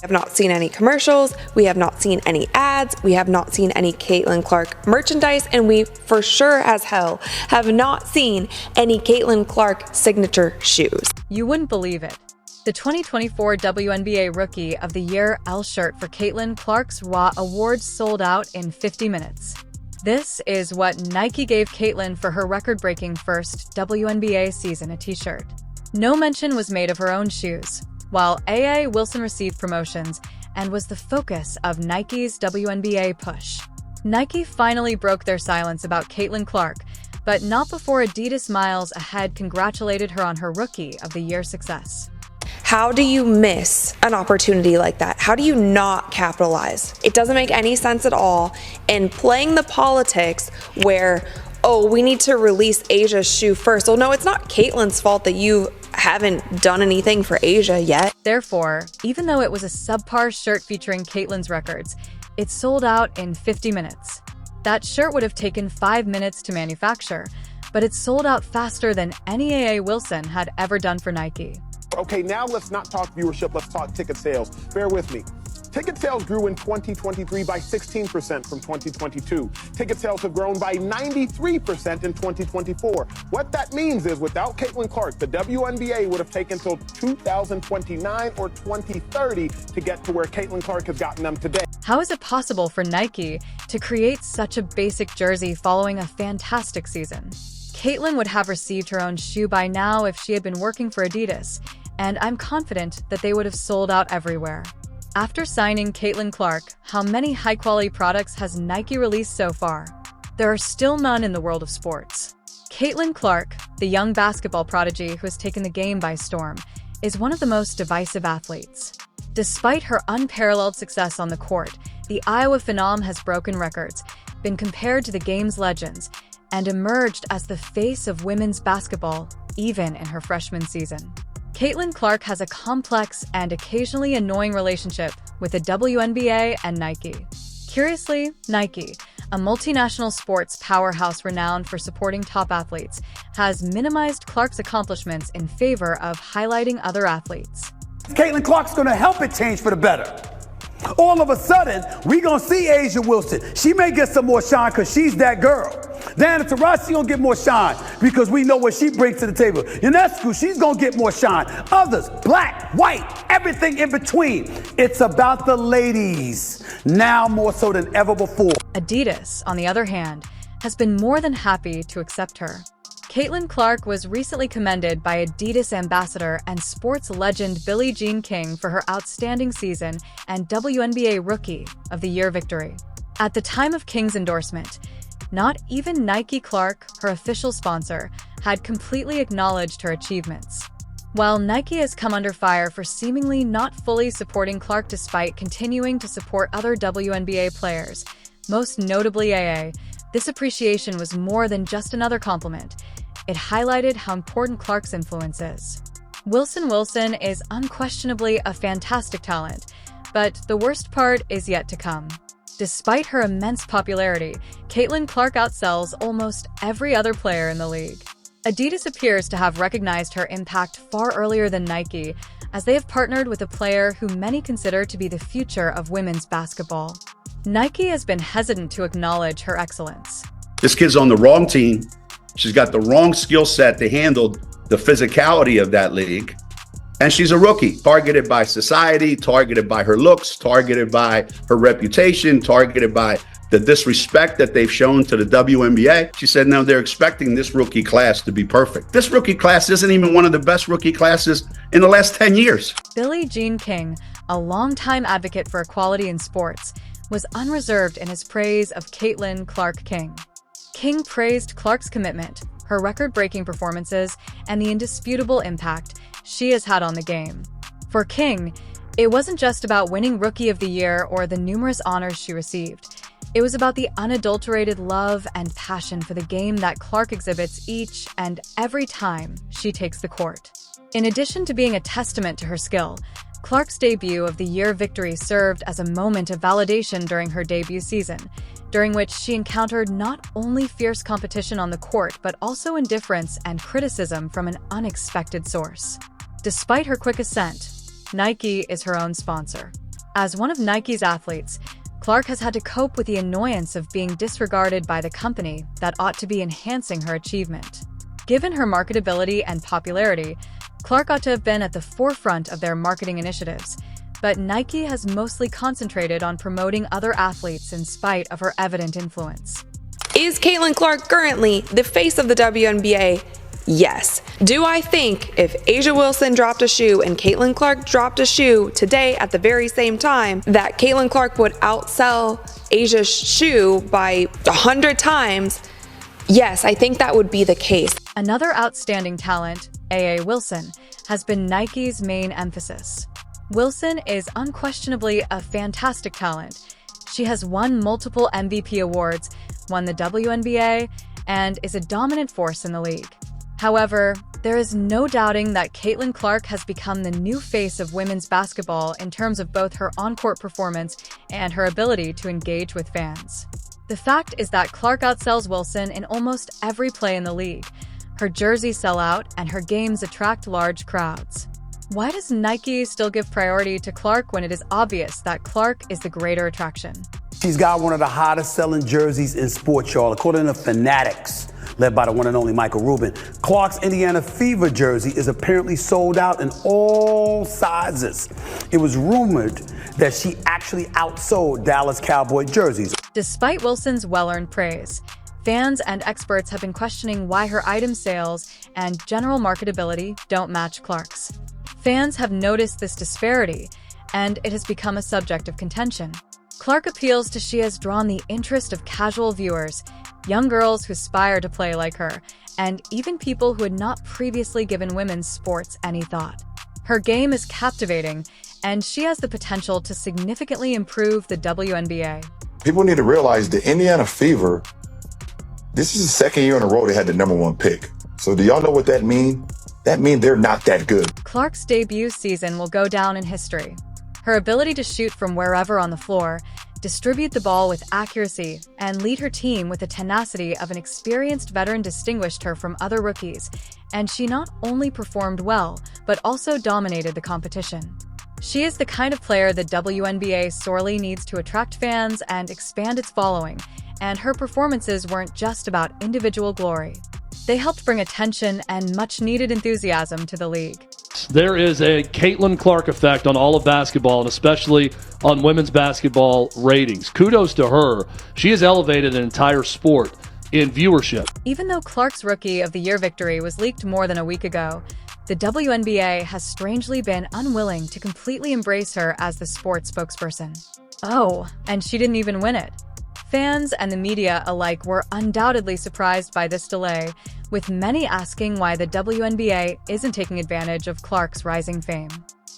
have not seen any commercials, we have not seen any ads, we have not seen any Caitlin Clark merchandise, and we for sure as hell have not seen any Caitlin Clark signature shoes. You wouldn't believe it. The 2024 WNBA Rookie of the Year L shirt for Caitlin Clark's Raw Awards sold out in 50 minutes. This is what Nike gave Caitlin for her record-breaking first WNBA season, a t-shirt. No mention was made of her own shoes, while A.A. Wilson received promotions and was the focus of Nike's WNBA push. Nike finally broke their silence about Caitlin Clark, but not before Adidas miles ahead congratulated her on her Rookie of the Year success. How do you miss an opportunity like that? How do you not capitalize? It doesn't make any sense at all. And playing the politics where, oh, we need to release Asia's shoe first. Well, no, it's not Caitlin's fault that you haven't done anything for Asia yet. Therefore, even though it was a subpar shirt featuring Caitlin's records, it sold out in 50 minutes. That shirt would have taken 5 minutes to manufacture, but it sold out faster than any A.A. Wilson had ever done for Nike. Okay, now let's not talk viewership, let's talk ticket sales. Bear with me. Ticket sales grew in 2023 by 16% from 2022. Ticket sales have grown by 93% in 2024. What that means is without Caitlin Clark, the WNBA would have taken till 2029 or 2030 to get to where Caitlin Clark has gotten them today. How is it possible for Nike to create such a basic jersey following a fantastic season? Caitlin would have received her own shoe by now if she had been working for Adidas, and I'm confident that they would have sold out everywhere. After signing Caitlin Clark, how many high-quality products has Nike released so far? There are still none in the world of sports. Caitlin Clark, the young basketball prodigy who has taken the game by storm, is one of the most divisive athletes. Despite her unparalleled success on the court, the Iowa Phenom has broken records, been compared to the game's legends, and emerged as the face of women's basketball, even in her freshman season. Caitlin Clark has a complex and occasionally annoying relationship with the WNBA and Nike. Curiously, Nike, a multinational sports powerhouse renowned for supporting top athletes, has minimized Clark's accomplishments in favor of highlighting other athletes. Caitlin Clark's gonna help it change for the better. All of a sudden, we gonna see Asia Wilson. She may get some more shine because she's that girl. Diana Taurasi gonna get more shine because we know what she brings to the table. Ionescu, she's gonna get more shine. Others, black, white, everything in between. It's about the ladies, now more so than ever before. Adidas, on the other hand, has been more than happy to accept her. Caitlin Clark was recently commended by Adidas ambassador and sports legend Billie Jean King for her outstanding season and WNBA Rookie of the Year victory. At the time of King's endorsement, not even Nike Clark, her official sponsor, had completely acknowledged her achievements. While Nike has come under fire for seemingly not fully supporting Clark despite continuing to support other WNBA players, most notably A.A., this appreciation was more than just another compliment. It highlighted how important Clark's influence is. Wilson is unquestionably a fantastic talent, but the worst part is yet to come. Despite her immense popularity, Caitlin Clark outsells almost every other player in the league. Adidas appears to have recognized her impact far earlier than Nike, as they have partnered with a player who many consider to be the future of women's basketball. Nike has been hesitant to acknowledge her excellence. This kid's on the wrong team. She's got the wrong skill set to handle the physicality of that league. And she's a rookie, targeted by society, targeted by her looks, targeted by her reputation, targeted by the disrespect that they've shown to the WNBA. She said, no, they're expecting this rookie class to be perfect. This rookie class isn't even one of the best rookie classes in the last 10 years. Billie Jean King, a longtime advocate for equality in sports, was unreserved in his praise of Caitlin Clark King. King praised Clark's commitment, her record-breaking performances, and the indisputable impact she has had on the game. For King, it wasn't just about winning Rookie of the Year or the numerous honors she received. It was about the unadulterated love and passion for the game that Clark exhibits each and every time she takes the court. In addition to being a testament to her skill, Clark's debut of the year victory served as a moment of validation during her debut season, during which she encountered not only fierce competition on the court but also indifference and criticism from an unexpected source. Despite her quick ascent, Nike is her own sponsor. As one of Nike's athletes, Clark has had to cope with the annoyance of being disregarded by the company that ought to be enhancing her achievement. Given her marketability and popularity, Clark ought to have been at the forefront of their marketing initiatives, but Nike has mostly concentrated on promoting other athletes in spite of her evident influence. Is Caitlin Clark currently the face of the WNBA? Yes. Do I think if A'ja Wilson dropped a shoe and Caitlin Clark dropped a shoe today at the very same time, that Caitlin Clark would outsell A'ja's shoe by 100 times? Yes, I think that would be the case. Another outstanding talent, A.A. Wilson, has been Nike's main emphasis. Wilson is unquestionably a fantastic talent. She has won multiple MVP awards, won the WNBA, and is a dominant force in the league. However, there is no doubting that Caitlin Clark has become the new face of women's basketball in terms of both her on-court performance and her ability to engage with fans. The fact is that Clark outsells Wilson in almost every play in the league. Her jerseys sell out and her games attract large crowds. Why does Nike still give priority to Clark when it is obvious that Clark is the greater attraction? She's got one of the hottest selling jerseys in sports, y'all, according to Fanatics, led by the one and only Michael Rubin. Clark's Indiana Fever jersey is apparently sold out in all sizes. It was rumored that she actually outsold Dallas Cowboy jerseys. Despite Wilson's well-earned praise, fans and experts have been questioning why her item sales and general marketability don't match Clark's. Fans have noticed this disparity, and it has become a subject of contention. Clark appeals to she has drawn the interest of casual viewers, young girls who aspire to play like her, and even people who had not previously given women's sports any thought. Her game is captivating, and she has the potential to significantly improve the WNBA. People need to realize the Indiana Fever, this is the second year in a row they had the #1 pick. So do y'all know what that means? That means they're not that good. Clark's debut season will go down in history. Her ability to shoot from wherever on the floor, distribute the ball with accuracy, and lead her team with the tenacity of an experienced veteran distinguished her from other rookies, and she not only performed well, but also dominated the competition. She is the kind of player the WNBA sorely needs to attract fans and expand its following, and her performances weren't just about individual glory. They helped bring attention and much-needed enthusiasm to the league. There is a Caitlin Clark effect on all of basketball, and especially on women's basketball ratings. Kudos to her. She has elevated an entire sport in viewership. Even though Clark's Rookie of the Year victory was leaked more than a week ago, the WNBA has strangely been unwilling to completely embrace her as the sports spokesperson. Oh, and she didn't even win it. Fans and the media alike were undoubtedly surprised by this delay, with many asking why the WNBA isn't taking advantage of Clark's rising fame.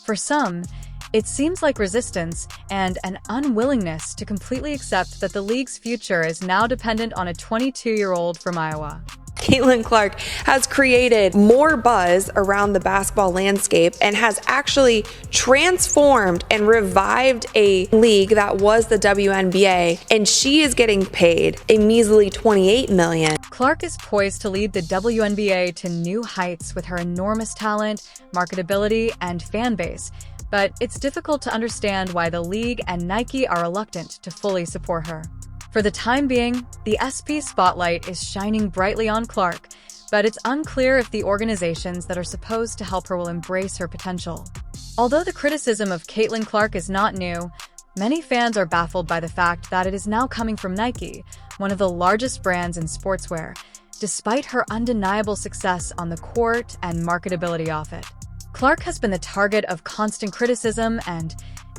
For some, it seems like resistance and an unwillingness to completely accept that the league's future is now dependent on a 22-year-old from Iowa. Caitlin Clark has created more buzz around the basketball landscape and has actually transformed and revived a league that was the WNBA, and she is getting paid a measly $28 million. Clark is poised to lead the WNBA to new heights with her enormous talent, marketability, and fan base, but it's difficult to understand why the league and Nike are reluctant to fully support her. For the time being, the SP spotlight is shining brightly on Clark, but it's unclear if the organizations that are supposed to help her will embrace her potential. Although the criticism of Caitlin Clark is not new, many fans are baffled by the fact that it is now coming from Nike, one of the largest brands in sportswear, despite her undeniable success on the court and marketability off it. Clark has been the target of constant criticism and,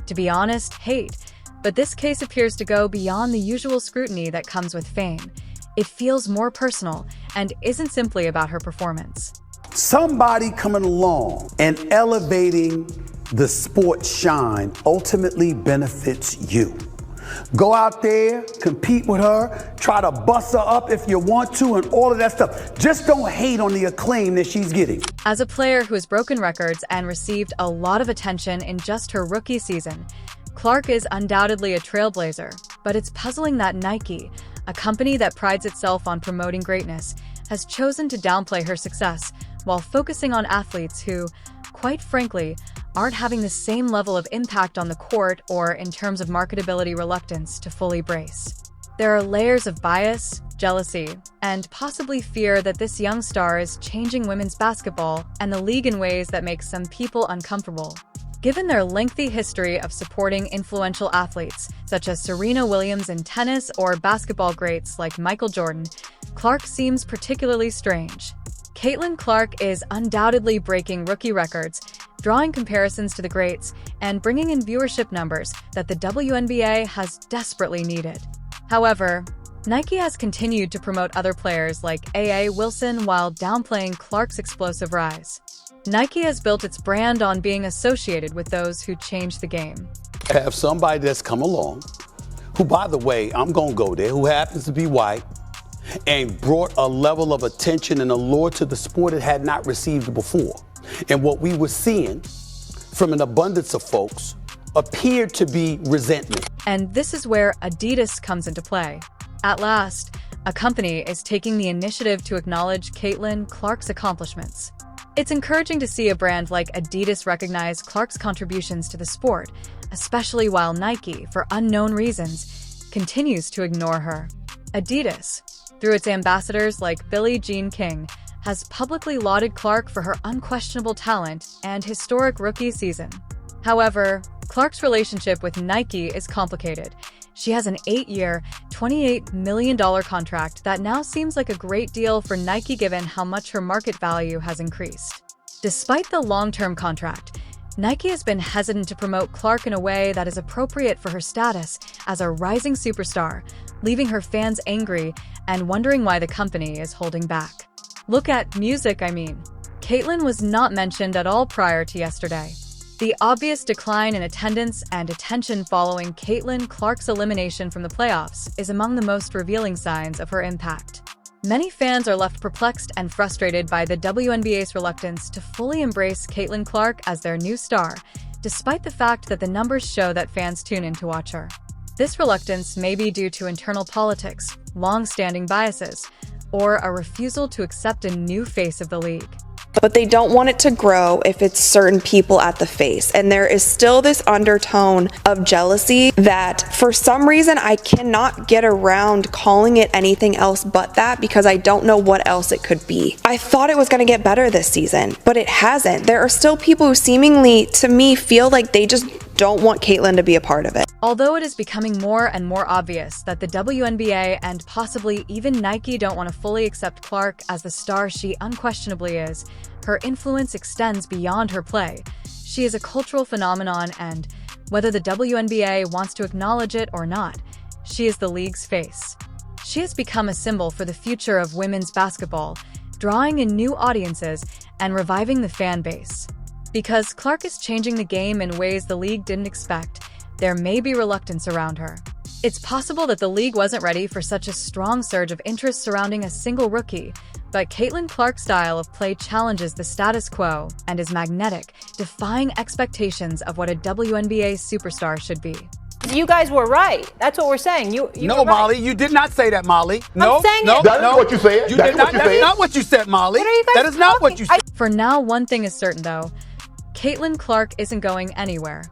to be honest, hate. But this case appears to go beyond the usual scrutiny that comes with fame. It feels more personal and isn't simply about her performance. Somebody coming along and elevating the sport shine ultimately benefits you. Go out there, compete with her, try to bust her up if you want to, and all of that stuff. Just don't hate on the acclaim that she's getting. As a player who has broken records and received a lot of attention in just her rookie season, Clark is undoubtedly a trailblazer, but it's puzzling that Nike, a company that prides itself on promoting greatness, has chosen to downplay her success while focusing on athletes who, quite frankly, aren't having the same level of impact on the court or in terms of marketability reluctance to fully brace. There are layers of bias, jealousy, and possibly fear that this young star is changing women's basketball and the league in ways that make some people uncomfortable. Given their lengthy history of supporting influential athletes, such as Serena Williams in tennis or basketball greats like Michael Jordan, Clark seems particularly strange. Caitlin Clark is undoubtedly breaking rookie records, drawing comparisons to the greats, and bringing in viewership numbers that the WNBA has desperately needed. However, Nike has continued to promote other players like A.A. Wilson while downplaying Clark's explosive rise. Nike has built its brand on being associated with those who change the game. Have somebody that's come along, who, by the way, I'm going to go there, who happens to be white, and brought a level of attention and allure to the sport it had not received before. And what we were seeing from an abundance of folks appeared to be resentment. And this is where Adidas comes into play. At last, a company is taking the initiative to acknowledge Caitlin Clark's accomplishments. It's encouraging to see a brand like Adidas recognize Clark's contributions to the sport, especially while Nike, for unknown reasons, continues to ignore her. Adidas, through its ambassadors like Billie Jean King, has publicly lauded Clark for her unquestionable talent and historic rookie season. However, Clark's relationship with Nike is complicated. She has an 8-year, $28 million contract that now seems like a great deal for Nike given how much her market value has increased. Despite the long-term contract, Nike has been hesitant to promote Clark in a way that is appropriate for her status as a rising superstar, leaving her fans angry and wondering why the company is holding back. Look at music, Caitlin was not mentioned at all prior to yesterday. The obvious decline in attendance and attention following Caitlin Clark's elimination from the playoffs is among the most revealing signs of her impact. Many fans are left perplexed and frustrated by the WNBA's reluctance to fully embrace Caitlin Clark as their new star, despite the fact that the numbers show that fans tune in to watch her. This reluctance may be due to internal politics, long-standing biases, or a refusal to accept a new face of the league. But they don't want it to grow if it's certain people at the face. And there is still this undertone of jealousy that for some reason I cannot get around calling it anything else but that, because I don't know what else it could be. I thought it was going to get better this season, but it hasn't. There are still people who seemingly, to me, feel like they just don't want Caitlin to be a part of it. Although it is becoming more and more obvious that the WNBA and possibly even Nike don't want to fully accept Clark as the star she unquestionably is, her influence extends beyond her play. She is a cultural phenomenon, and whether the WNBA wants to acknowledge it or not, she is the league's face. She has become a symbol for the future of women's basketball, drawing in new audiences and reviving the fan base. Because Clark is changing the game in ways the league didn't expect, there may be reluctance around her. It's possible that the league wasn't ready for such a strong surge of interest surrounding a single rookie, but Caitlin Clark's style of play challenges the status quo and is magnetic, defying expectations of what a WNBA superstar should be. You guys were right. That's what we're saying. You No, were right. Molly, you did not say that, Molly. No, saying no, it. That is no. what you said. You That did is not. what you That's said. not what you said, Molly. What are you guys That is not what you said. For now, one thing is certain though. Caitlin Clark isn't going anywhere.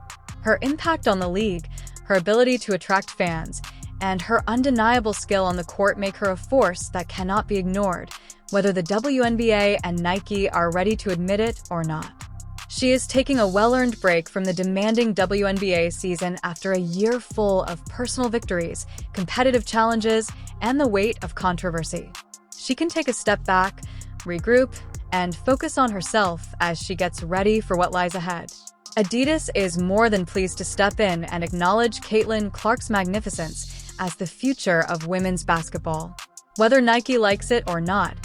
Her impact on the league, her ability to attract fans, and her undeniable skill on the court make her a force that cannot be ignored, whether the WNBA and Nike are ready to admit it or not. She is taking a well-earned break from the demanding WNBA season after a year full of personal victories, competitive challenges, and the weight of controversy. She can take a step back, regroup, and focus on herself as she gets ready for what lies ahead. Adidas is more than pleased to step in and acknowledge Caitlin Clark's magnificence as the future of women's basketball. Whether Nike likes it or not,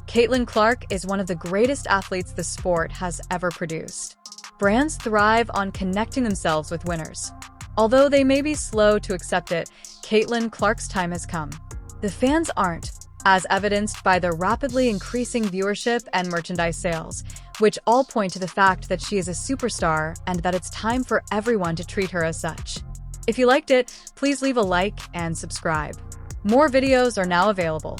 Caitlin Clark is one of the greatest athletes the sport has ever produced. Brands thrive on connecting themselves with winners. Although they may be slow to accept it, Caitlin Clark's time has come. The fans aren't, as evidenced by the rapidly increasing viewership and merchandise sales, which all point to the fact that she is a superstar and that it's time for everyone to treat her as such. If you liked it, please leave a like and subscribe. More videos are now available.